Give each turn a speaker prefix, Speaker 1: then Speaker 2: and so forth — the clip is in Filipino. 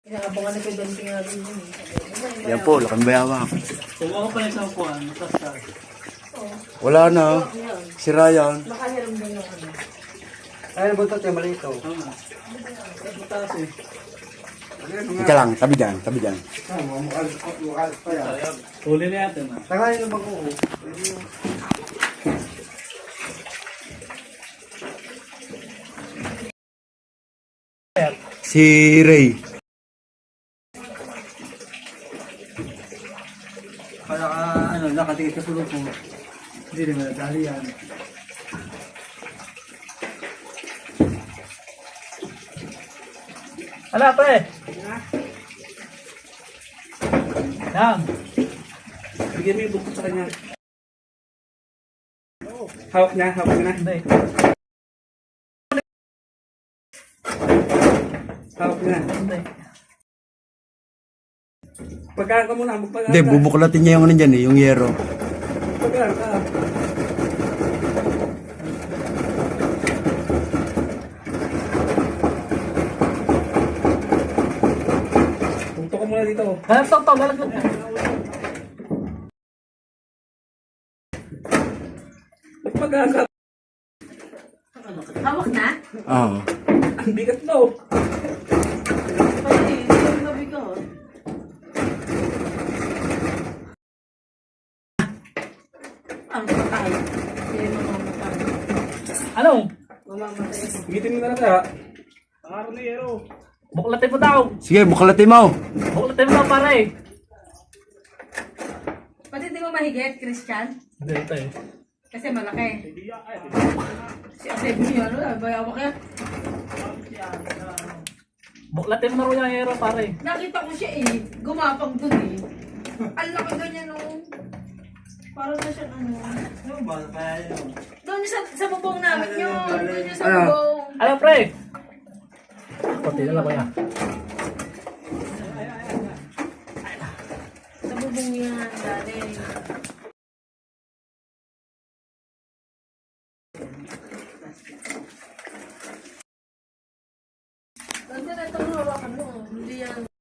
Speaker 1: Inaabangan na kayo dancing natin yun.
Speaker 2: Yan po, lakang bayawak.
Speaker 3: Kumuha pa rin sa upuan, matasas.
Speaker 2: Wala na. Sira yan.
Speaker 1: Makahiram din yung ano.
Speaker 4: Ay, buntot yung maliit to.
Speaker 3: Tama. Mataas eh.
Speaker 2: Ika lang, tabi dyan, tabi dyan.
Speaker 4: Mukha pa yan.
Speaker 3: Huli na natin ah.
Speaker 4: Tangayin na bang oo?
Speaker 2: Si Ray.
Speaker 4: Kaya ka, ano, nakatingin ka sulong ko. Hindi rin madadali yan.
Speaker 3: Hala, pre! Yan.
Speaker 4: Bigyan mo yung bukod sa kanya. Hawak niya, hawak niya na.
Speaker 3: Hindi.
Speaker 4: Hawak niya.
Speaker 3: Hindi.
Speaker 4: Pagkaan ka muna, magpagkaan
Speaker 2: Hindi,
Speaker 4: ka.
Speaker 2: bubuklatin niya yung ano dyan eh, yung yero.
Speaker 4: Pagkaan ka. Punto ka muna dito.
Speaker 3: Lalaglag to, lalaglag to.
Speaker 4: Magpagkaan ka.
Speaker 1: Hawak na?
Speaker 2: Oo.
Speaker 4: Ang bigat mo.
Speaker 1: Pwede, yung gabi ko. Ang patay. Hindi mamamatay.
Speaker 3: Ano?
Speaker 1: Mamamatay.
Speaker 4: Bigitin mo na na kaya.
Speaker 3: Buklatin mo daw.
Speaker 2: Sige, buklatin mo.
Speaker 3: Buklatin mo daw, pare.
Speaker 1: Pati hindi mo mahigit, Christian?
Speaker 3: Hindi, ito eh.
Speaker 1: Kasi malaki. Si Asebio, ano, bayawak yan.
Speaker 3: Buklatin mo na rin yung hero, pare.
Speaker 1: Nakita ko siya eh, gumapang dun eh. Ang laki ganyan nung. Parang na siya ano. Doon sa bubong namin yun. Doon yung sa
Speaker 4: Ano?
Speaker 1: bubong.
Speaker 3: Ano, pre? Pati na lang ko yan.
Speaker 1: Sa bubong yan, dali. Ganda na itong hawakan mo. Hindi yan.